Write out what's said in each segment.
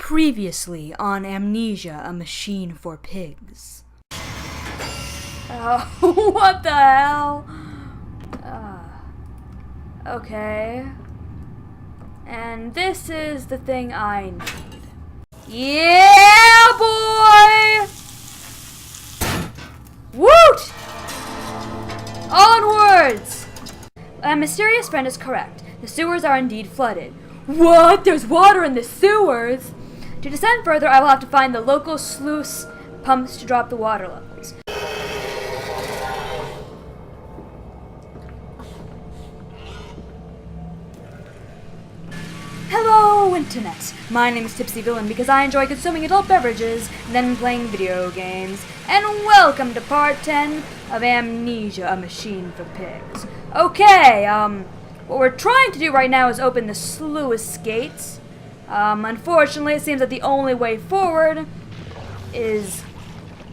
Previously on Amnesia, a machine for pigs. Oh, what the hell? Okay. And this is the thing I need. Yeah, boy! Woot! Onwards! A mysterious friend is correct. The sewers are indeed flooded. What? There's water in the sewers? To descend further, I will have to find the local sluice pumps to drop the water levels. Hello, Internet. My name is Tipsy Villain because I enjoy consuming adult beverages and then playing video games. And welcome to part 10 of Amnesia, a machine for pigs. Okay, what we're trying to do right now is open the sluice gates. Unfortunately, it seems that the only way forward is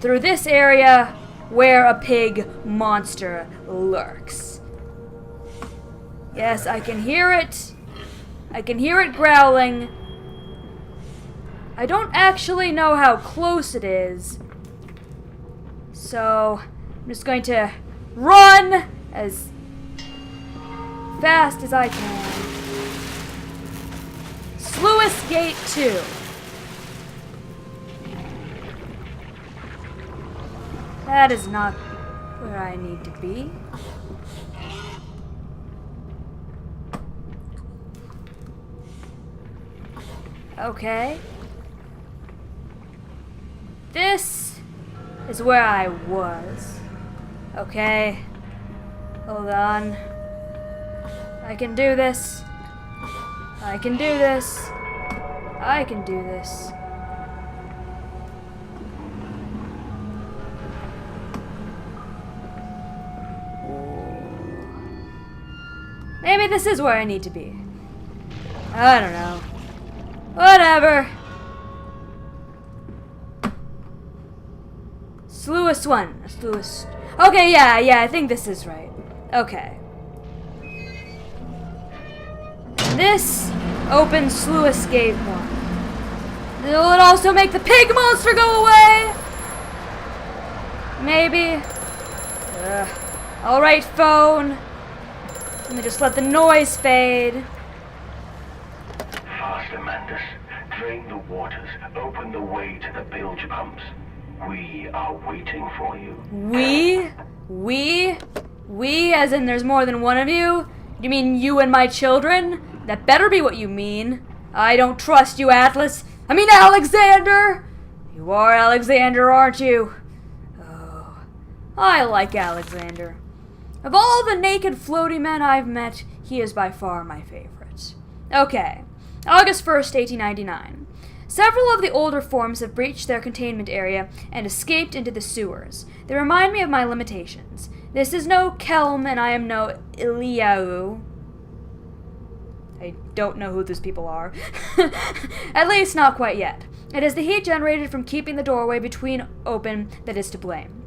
through this area where a pig monster lurks. Yes, I can hear it. I can hear it growling. I don't actually know how close it is. So, I'm just going to run as fast as I can. Sluice Gate 2. That is not where I need to be. Okay. This is where I was. Okay. Hold on. I can do this. I can do this. I can do this. Maybe this is where I need to be. I don't know. Whatever. Sluice 1. Sluice. Okay, yeah, I think this is right. Okay. This opens Sluice Gate 1. Will it also make the pig monster go away? Maybe. Alright, phone. Let me just let the noise fade. Faster, Mandus. Drain the waters. Open the way to the bilge pumps. We are waiting for you. We, as in there's more than one of you? You mean you and my children? That better be what you mean. I don't trust you, Atlas. I mean, Alexander! You are Alexander, aren't you? Oh, I like Alexander. Of all the naked floaty men I've met, he is by far my favorite. Okay, August 1st, 1899. Several of the older forms have breached their containment area and escaped into the sewers. They remind me of my limitations. This is no Kelm, and I am no Iliau. I don't know who those people are. At least not quite yet. It is the heat generated from keeping the doorway between open that is to blame.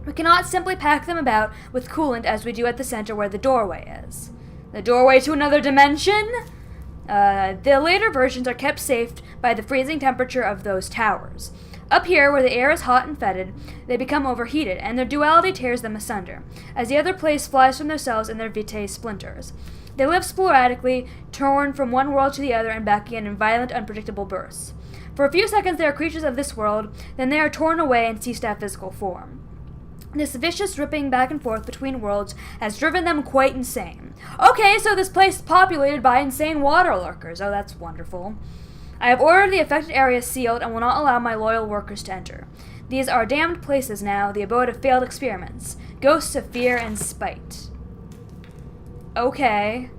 We cannot simply pack them about with coolant as we do at the center where the doorway is. The doorway to another dimension? The later versions are kept safe by the freezing temperature of those towers. Up here, where the air is hot and fetid, they become overheated, and their duality tears them asunder, as the other place flies from their cells and their vitae splinters. They live sporadically, torn from one world to the other and back again in violent, unpredictable bursts. For a few seconds they are creatures of this world, then they are torn away and cease to have physical form. This vicious ripping back and forth between worlds has driven them quite insane. Okay, so this place is populated by insane water lurkers. Oh, that's wonderful. I have ordered the affected area sealed and will not allow my loyal workers to enter. These are damned places now, the abode of failed experiments, ghosts of fear and spite. Okay.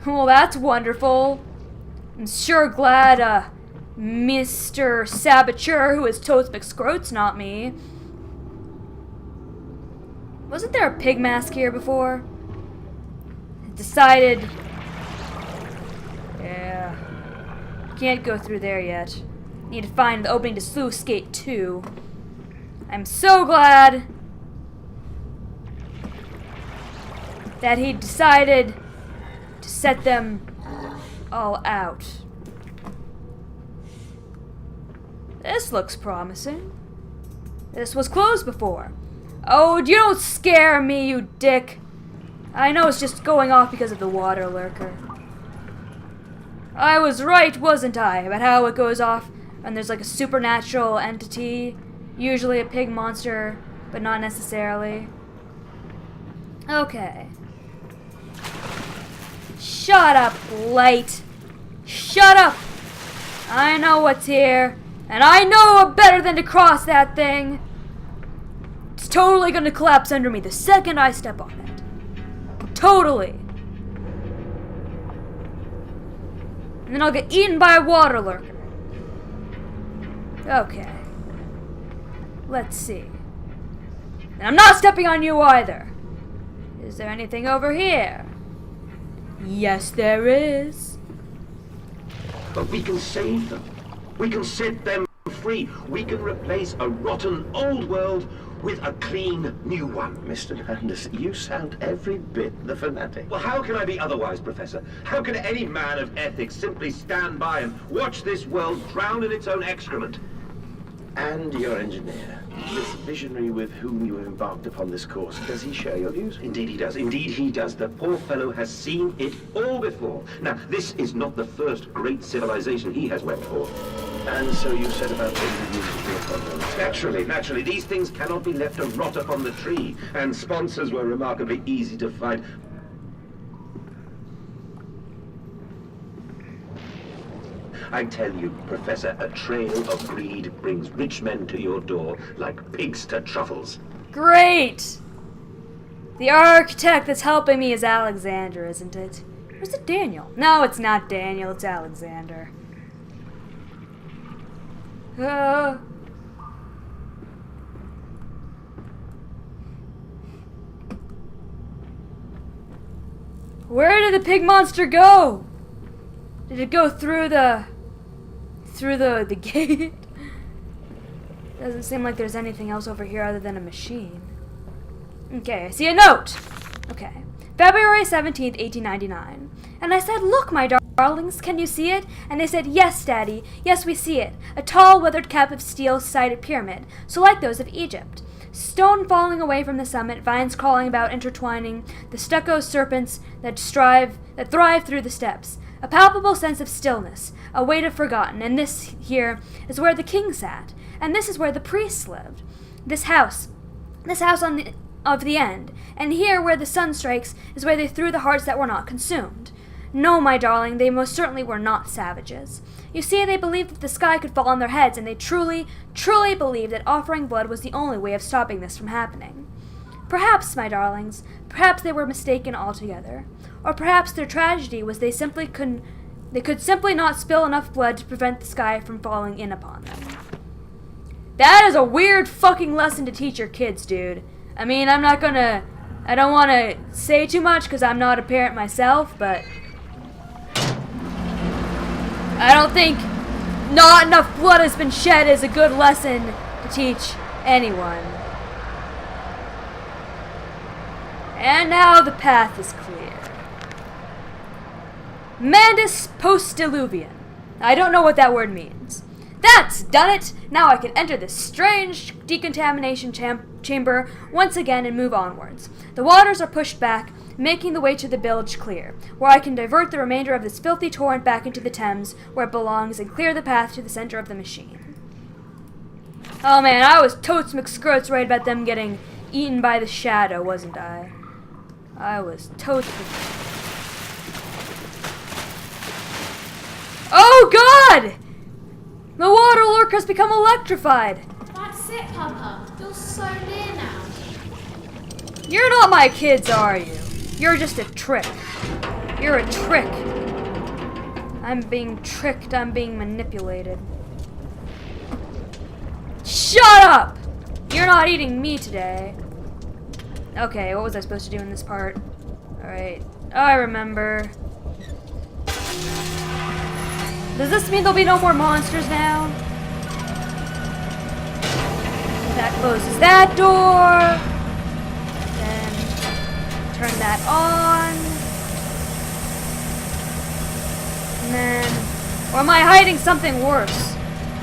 Well, that's wonderful. I'm sure glad, Mr. Saboteur, who is Toads McScroat's not me. Wasn't there a pig mask here before? I decided... Yeah. Can't go through there yet. Need to find the opening to Sluice Gate 2. I'm so glad that he decided to set them all out. This looks promising. This was closed before. Oh, you don't scare me, you dick. I know it's just going off because of the water lurker. I was right, wasn't I, about how it goes off and there's like a supernatural entity, usually a pig monster, but not necessarily. Okay. Shut up, light. Shut up. I know what's here, and I know better than to cross that thing. It's totally gonna collapse under me the second I step on it. Totally. And then I'll get eaten by a water lurker. Okay. Let's see. And I'm not stepping on you either. Is there anything over here? Yes, there is. But we can save them. We can set them free. We can replace a rotten old world with a clean new one. Mr. Mandus, you sound every bit the fanatic. Well, how can I be otherwise, Professor? How can any man of ethics simply stand by and watch this world drown in its own excrement? And your engineer, this visionary with whom you have embarked upon this course, does he share your views? Indeed he does. Indeed he does. The poor fellow has seen it all before. Now, this is not the first great civilization he has wept for. And so you set about taking the news upon them. Naturally. These things cannot be left to rot upon the tree. And sponsors were remarkably easy to find. I tell you, Professor, a trail of greed brings rich men to your door like pigs to truffles. Great! The architect that's helping me is Alexander, isn't it? Or is it Daniel? No, it's not Daniel, it's Alexander. Where did the pig monster go? Did it go through the gate? Doesn't seem like there's anything else over here other than a machine. Okay, I see a note. Okay. February 17th, 1899. And I said, "Look, my darlings, can you see it?" And they said, "Yes, Daddy. Yes, we see it. A tall, weathered cap of steel-sided pyramid, so like those of Egypt. Stone falling away from the summit, vines crawling about, intertwining, the stucco serpents that thrive through the steps. A palpable sense of stillness, a weight of forgotten, and this here is where the king sat, and this is where the priests lived. This house of the end, and here where the sun strikes is where they threw the hearts that were not consumed. No, my darling, they most certainly were not savages. You see, they believed that the sky could fall on their heads, and they truly, truly believed that offering blood was the only way of stopping this from happening. Perhaps, my darlings, perhaps they were mistaken altogether. Or perhaps their tragedy was they could simply not spill enough blood to prevent the sky from falling in upon them. That is a weird fucking lesson to teach your kids, dude. I mean, I don't want to say too much because I'm not a parent myself, but I don't think not enough blood has been shed is a good lesson to teach anyone. And now the path is clear. Mandus Postdiluvian. I don't know what that word means. That's done it! Now I can enter this strange decontamination chamber once again and move onwards. The waters are pushed back, making the way to the bilge clear, where I can divert the remainder of this filthy torrent back into the Thames, where it belongs, and clear the path to the center of the machine. Oh man, I was totes McSquirts right about them getting eaten by the shadow, wasn't I? I was totes. Oh God! The water lurker has become electrified. That's it, Papa. You're so near now. You're not my kids, are you? You're just a trick. You're a trick. I'm being tricked. I'm being manipulated. Shut up! You're not eating me today. Okay, what was I supposed to do in this part? Alright. I remember. Does this mean there'll be no more monsters now? That closes that door. Then turn that on. And then... Or am I hiding something worse?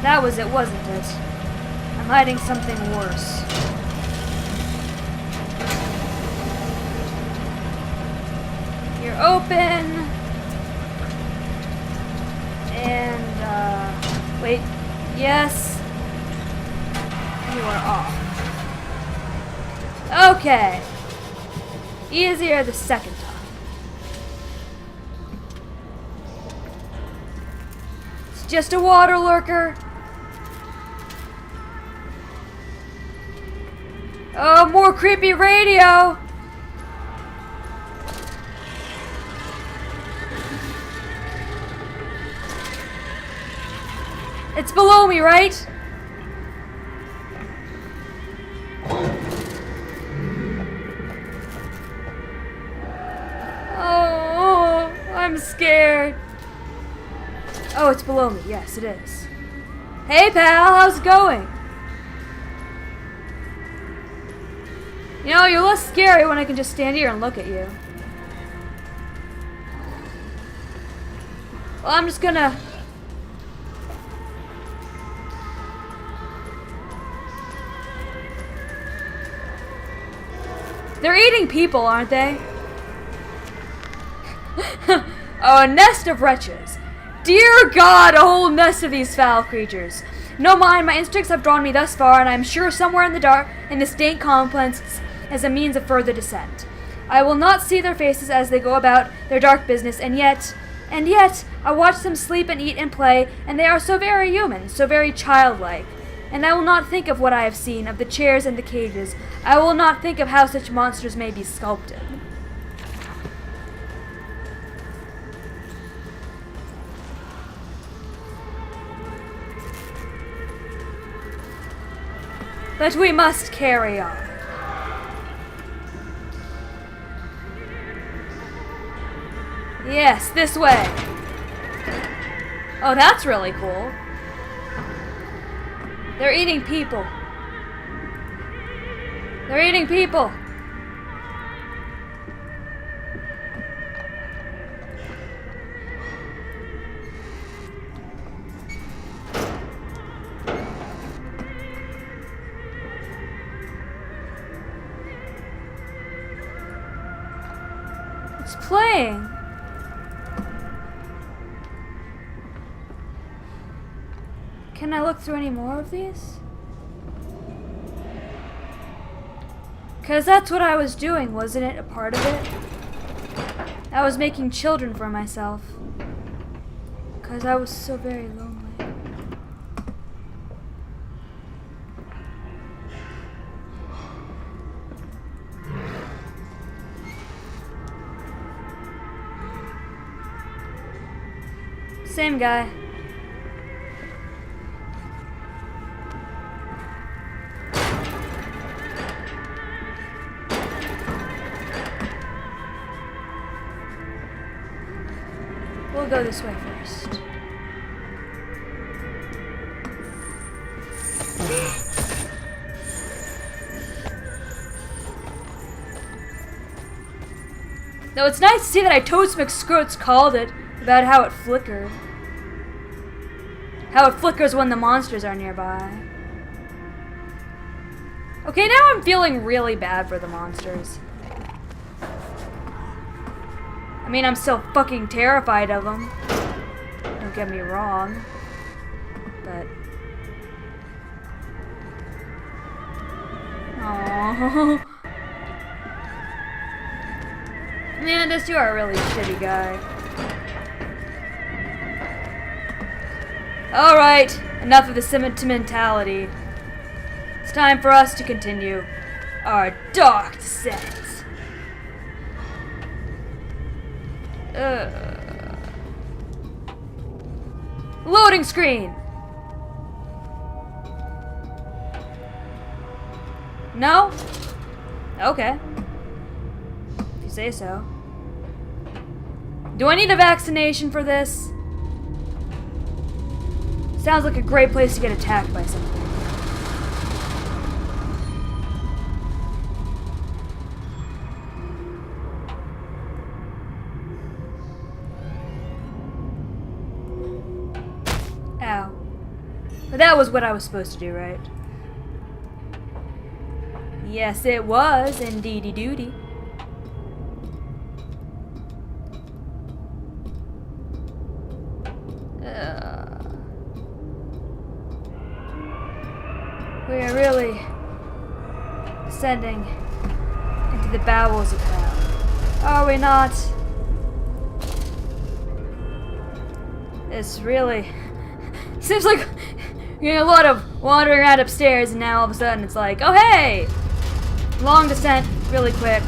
That was it, wasn't it? I'm hiding something worse. You're open. And, wait. Yes. You are off. Okay. Easier the second time. It's just a water lurker. Oh, more creepy radio. It's below me, right? Oh, I'm scared. Oh, it's below me. Yes, it is. Hey, pal, how's it going? You know, you're less scary when I can just stand here and look at you. Well, I'm just gonna... They're eating people, aren't they? Oh, a nest of wretches. Dear God, a whole nest of these foul creatures. No mind, my instincts have drawn me thus far, and I am sure somewhere in the dark, in this dank complex, as a means of further descent. I will not see their faces as they go about their dark business, and yet, I watch them sleep and eat and play, and they are so very human, so very childlike. And I will not think of what I have seen, of the chairs and the cages. I will not think of how such monsters may be sculpted. But we must carry on. Yes, this way. Oh, that's really cool. They're eating people. They're eating people. It's playing. Can I look through any more of these? Because that's what I was doing, wasn't it? A part of it? I was making children for myself. Because I was so very lonely. Same guy. We'll go this way first. Though it's nice to see that I Toast McScroats called it about how it flickered. How it flickers when the monsters are nearby. Okay, now I'm feeling really bad for the monsters. I mean, I'm still fucking terrified of them. Don't get me wrong. But... Aww. Mandus, you are a really shitty guy. Alright, enough of the sentimentality. It's time for us to continue our dark descent. Loading screen! No? Okay. If you say so. Do I need a vaccination for this? Sounds like a great place to get attacked by something. Ow. But that was what I was supposed to do, right? Yes, it was, indeedy doody. We are really descending into the bowels of hell. Are we not? It's really... Seems like you're a lot of wandering around upstairs, and now all of a sudden it's like, oh hey! Long descent, really quick.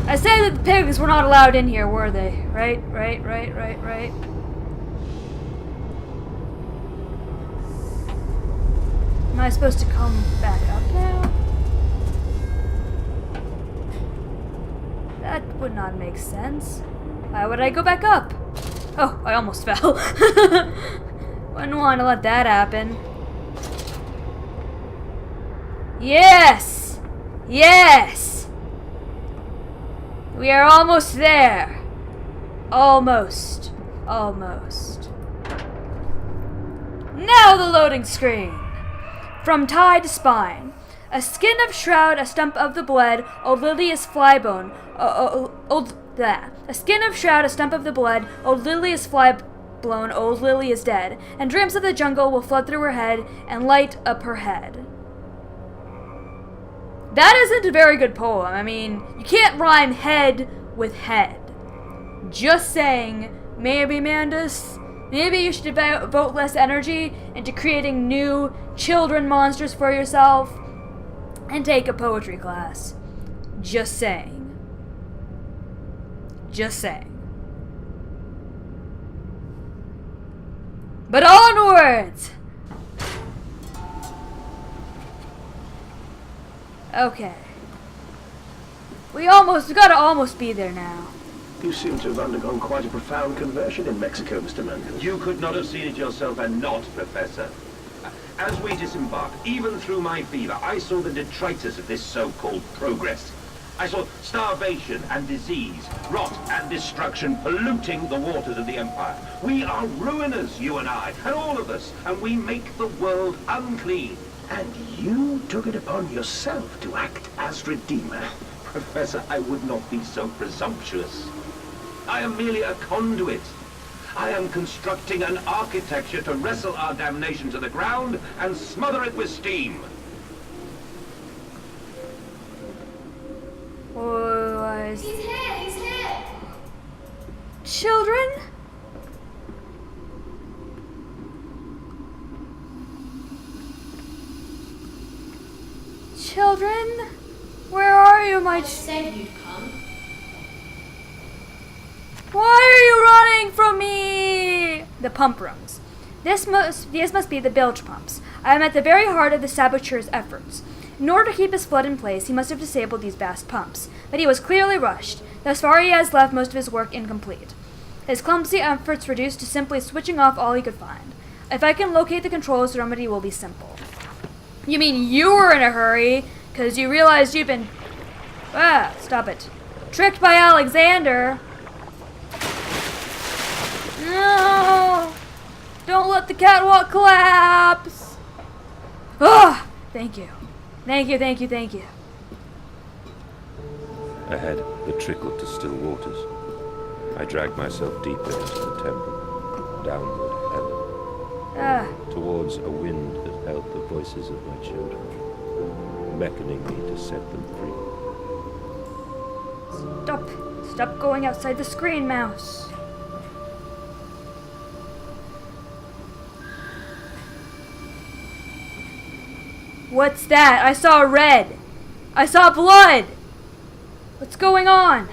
I say that the pigs were not allowed in here, were they? Right. Am I supposed to come back up now? That would not make sense. Why would I go back up? Oh, I almost fell. Wouldn't want to let that happen. Yes! Yes! We are almost there. Almost. Almost. Now the loading screen. From tie to spine. A skin of shroud, a stump of the blood, old Lily is flybone. A skin of shroud, a stump of the blood, old Lily is flyblown, old Lily is dead. And dreams of the jungle will flood through her head and light up her head. That isn't a very good poem. I mean, you can't rhyme head with head. Just saying, maybe Mandus, maybe you should devote less energy into creating new children monsters for yourself and take a poetry class. Just saying. Just saying. But onwards! Okay. We gotta almost be there now. You seem to have undergone quite a profound conversion in Mexico, Mr. Mandus. You could not have seen it yourself and not, Professor. As we disembarked, even through my fever, I saw the detritus of this so-called progress. I saw starvation and disease, rot and destruction polluting the waters of the Empire. We are ruiners, you and I, and all of us, and we make the world unclean. And you took it upon yourself to act as Redeemer. Professor, I would not be so presumptuous. I am merely a conduit. I am constructing an architecture to wrestle our damnation to the ground and smother it with steam. He's here, he's here! Children? Children? Where are you, my I said you'd come. Why are you running from me? The pump rooms. These must be the bilge pumps. I am at the very heart of the saboteur's efforts. In order to keep his flood in place, he must have disabled these vast pumps. But he was clearly rushed. Thus far he has left most of his work incomplete. His clumsy efforts reduced to simply switching off all he could find. If I can locate the controls, the remedy will be simple. You mean you were in a hurry, because you realized you'd been... Ah, stop it. Tricked by Alexander. No! Don't let the catwalk collapse! Ah! Thank you. Thank you. Ahead, the trickle to still waters. I dragged myself deeper into the temple, downward heaven, towards a wind that held the voices of my children, beckoning me to set them free. Stop going outside the screen, mouse. What's that? I saw red. I saw blood. What's going on?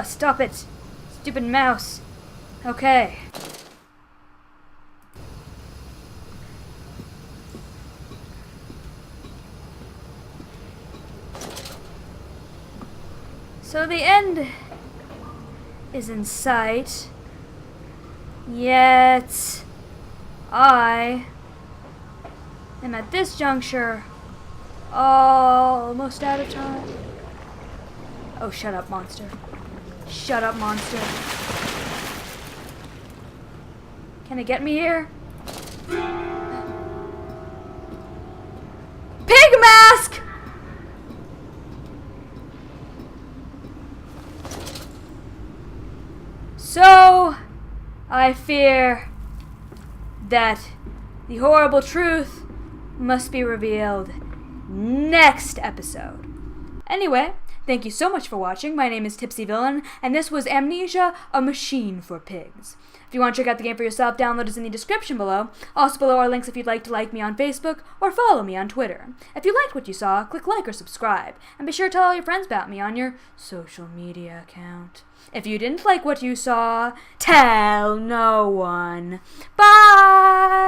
Stop it. Stupid mouse. Okay. So the end is in sight. Yet I am at this juncture almost out of time. Oh, shut up, monster. Shut up, monster. Can it get me here? Pig mask! So, I fear that the horrible truth must be revealed next episode. Anyway, thank you so much for watching. My name is Tipsy Villain, and this was Amnesia, a machine for pigs. If you want to check out the game for yourself, download is in the description below. Also below are links if you'd like to like me on Facebook or follow me on Twitter. If you liked what you saw, click like or subscribe, and be sure to tell all your friends about me on your social media account. If you didn't like what you saw, tell no one. Bye!